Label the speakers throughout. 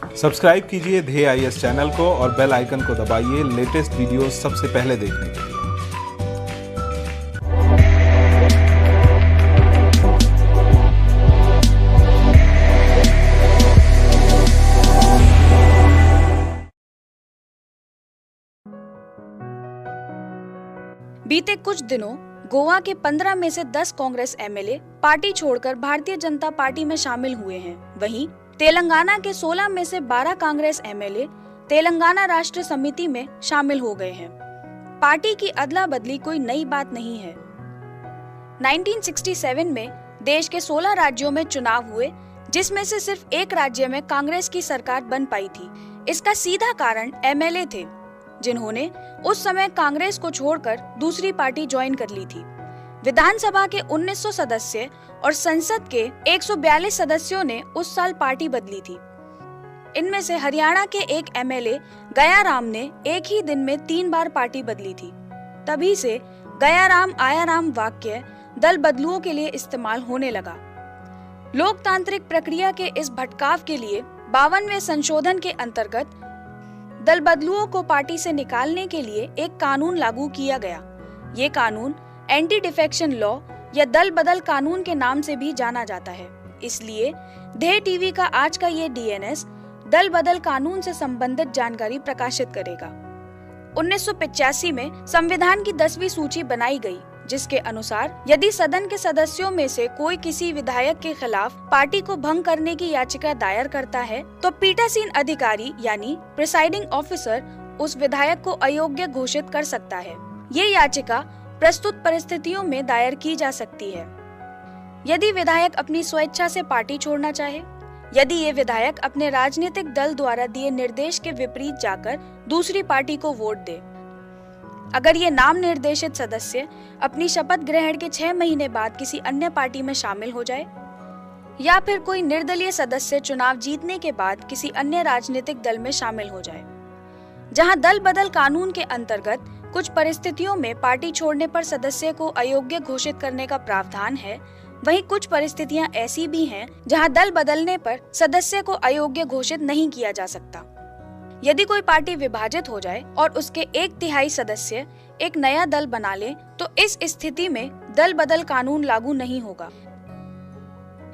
Speaker 1: Subscribe कीजिए ध्येय IAS channel को और बेल आइकन को दबाइए लेटेस्ट वीडियो सबसे पहले देखने के लिए।
Speaker 2: बीते कुछ दिनों गोवा के 15 में से 10 कांग्रेस एमएलए पार्टी छोड़कर भारतीय जनता पार्टी में शामिल हुए हैं। वहीं तेलंगाना के 16 में से 12 कांग्रेस एमएलए तेलंगाना राष्ट्र समिति में शामिल हो गए हैं। पार्टी की अदला बदली कोई नई बात नहीं है। 1967 में देश के 16 राज्यों में चुनाव हुए, जिसमें से सिर्फ एक राज्य में कांग्रेस की सरकार बन पाई थी। इसका सीधा कारण एमएलए थे, जिन्होंने उस समय कांग्रेस को छोड़कर दूसरी पार्टी ज्वाइन कर ली थी। विधानसभा के 1900 सदस्य और संसद के 142 सदस्यों ने उस साल पार्टी बदली थी। इनमें से हरियाणा के एक एमएलए गयाराम ने एक ही दिन में 3 बार पार्टी बदली थी। तभी से गयाराम आयाराम वाक्य दल बदलुओं के लिए इस्तेमाल होने लगा। लोकतांत्रिक प्रक्रिया के इस भटकाव के लिए 52वें संशोधन के अंतर्गत दल बदलुओं को पार्टी से निकालने के लिए एक कानून लागू किया गया। ये कानून एंटी डिफेक्शन लॉ या दल बदल कानून के नाम से भी जाना जाता है। इसलिए ध्येय टीवी का आज का ये डीएनएस दल बदल कानून से संबंधित जानकारी प्रकाशित करेगा। 1985 में संविधान की 10वीं सूची बनाई गई, जिसके अनुसार यदि सदन के सदस्यों में से कोई किसी विधायक के खिलाफ पार्टी को भंग करने की याचिका दायर करता है, तो पीठासीन अधिकारी यानी प्रिसाइडिंग ऑफिसर उस विधायक को अयोग्य घोषित कर सकता है। ये याचिका प्रस्तुत परिस्थितियों में दायर की जा सकती है। यदि विधायक अपनी स्वेच्छा से पार्टी छोड़ना चाहे, यदि ये विधायक अपने राजनीतिक दल द्वारा दिए निर्देश के विपरीत जाकर दूसरी पार्टी को वोट दे, अगर ये नाम निर्देशित सदस्य अपनी शपथ ग्रहण के 6 महीने बाद किसी अन्य पार्टी में शामिल हो जाए, या फिर कोई निर्दलीय सदस्य चुनाव जीतने के बाद किसी अन्य राजनीतिक दल में शामिल हो जाए। जहां दल बदल कानून के अंतर्गत कुछ परिस्थितियों में पार्टी छोड़ने पर सदस्य को अयोग्य घोषित करने का प्रावधान है, वहीं कुछ परिस्थितियां ऐसी भी हैं जहां दल बदलने पर सदस्य को अयोग्य घोषित नहीं किया जा सकता। यदि कोई पार्टी विभाजित हो जाए और उसके 1/3 सदस्य एक नया दल बना ले, तो इस स्थिति में दल बदल कानून लागू नहीं होगा।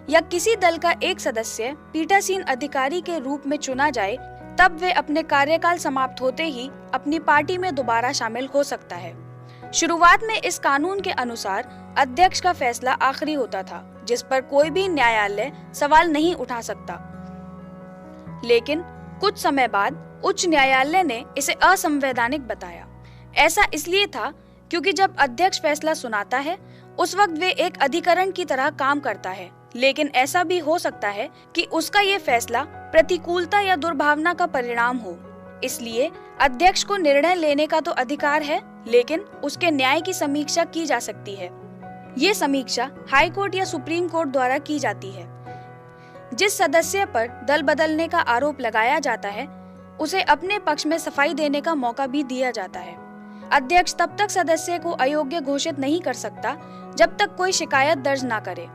Speaker 2: या किसी दल का एक सदस्य पीठासीन अधिकारी के रूप में चुना जाए, तब वे अपने कार्यकाल समाप्त होते ही अपनी पार्टी में दोबारा शामिल हो सकता है। शुरुआत में इस कानून के अनुसार अध्यक्ष का फैसला आखिरी होता था, जिस पर कोई भी न्यायालय सवाल नहीं उठा सकता। लेकिन कुछ समय बाद उच्च न्यायालय ने इसे असंवैधानिक बताया। ऐसा इसलिए था क्योंकि जब अध्यक्ष फैसला सुनाता है, उस वक्त वे एक अधिकरण की तरह काम करता है। लेकिन ऐसा भी हो सकता है कि उसका ये फैसला प्रतिकूलता या दुर्भावना का परिणाम हो। इसलिए अध्यक्ष को निर्णय लेने का तो अधिकार है, लेकिन उसके न्याय की समीक्षा की जा सकती है। ये समीक्षा हाई कोर्ट या सुप्रीम कोर्ट द्वारा की जाती है। जिस सदस्य पर दल बदलने का आरोप लगाया जाता है, उसे अपने पक्ष में सफाई देने का मौका भी दिया जाता है। अध्यक्ष तब तक सदस्य को अयोग्य घोषित नहीं कर सकता जब तक कोई शिकायत दर्ज न करे।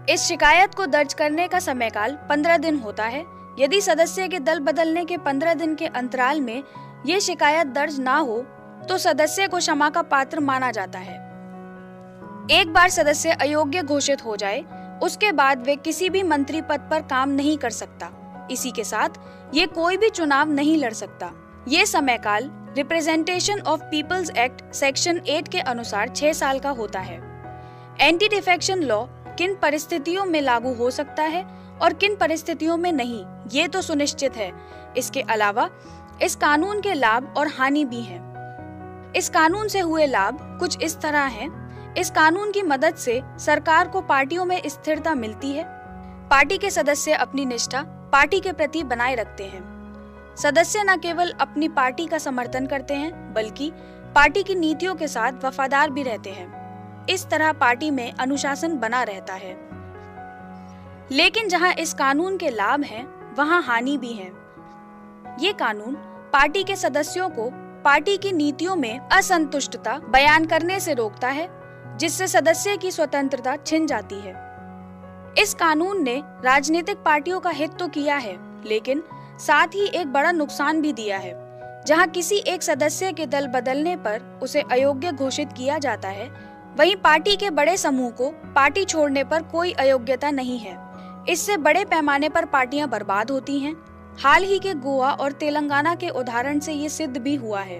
Speaker 2: इस शिकायत को दर्ज करने का समयकाल 15 दिन होता है। यदि सदस्य के दल बदलने के 15 दिन के अंतराल में ये शिकायत दर्ज ना हो, तो सदस्य को क्षमा का पात्र माना जाता है। एक बार सदस्य अयोग्य घोषित हो जाए, उसके बाद वे किसी भी मंत्री पद पर काम नहीं कर सकता। इसी के साथ ये कोई भी चुनाव नहीं लड़ सकता। ये समयकाल representation of peoples act section 8 के अनुसार 6 साल का होता है। एंटी डिफेक्शन लॉ किन परिस्थितियों में लागू हो सकता है और किन परिस्थितियों में नहीं, ये तो सुनिश्चित है। इसके अलावा इस कानून के लाभ और हानि भी हैं। इस कानून से हुए लाभ कुछ इस तरह हैं। इस कानून की मदद से सरकार को पार्टियों में स्थिरता मिलती है। पार्टी के सदस्य अपनी निष्ठा पार्टी के प्रति बनाए रखते हैं। सदस्य न केवल अपनी पार्टी का समर्थन करते हैं, बल्कि पार्टी की नीतियों के साथ वफादार भी रहते हैं। इस तरह पार्टी में अनुशासन बना रहता है। लेकिन जहां इस कानून के लाभ हैं, वहां हानि भी है। ये कानून पार्टी के सदस्यों को पार्टी की नीतियों में असंतुष्टता बयान करने से रोकता है, जिससे सदस्य की स्वतंत्रता छिन जाती है। इस कानून ने राजनीतिक पार्टियों का हित तो किया है, लेकिन साथ ही एक बड़ा नुकसान भी दिया है। जहां किसी एक सदस्य के दल बदलने पर उसे अयोग्य घोषित किया जाता है, वहीं पार्टी के बड़े समूह को पार्टी छोड़ने पर कोई अयोग्यता नहीं है। इससे बड़े पैमाने पर पार्टियां बर्बाद होती हैं। हाल ही के गोवा और तेलंगाना के उदाहरण से ये सिद्ध भी हुआ है।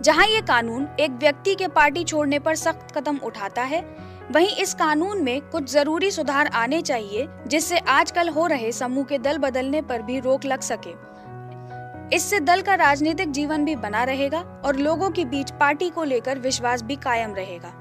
Speaker 2: जहां ये कानून एक व्यक्ति के पार्टी छोड़ने पर सख्त कदम उठाता है, वहीं इस कानून में कुछ जरूरी सुधार आने चाहिए, जिससे आजकल हो रहे समूह के दल बदलने पर भी रोक लग सके। इससे दल का राजनीतिक जीवन भी बना रहेगा और लोगों के बीच पार्टी को लेकर विश्वास भी कायम रहेगा।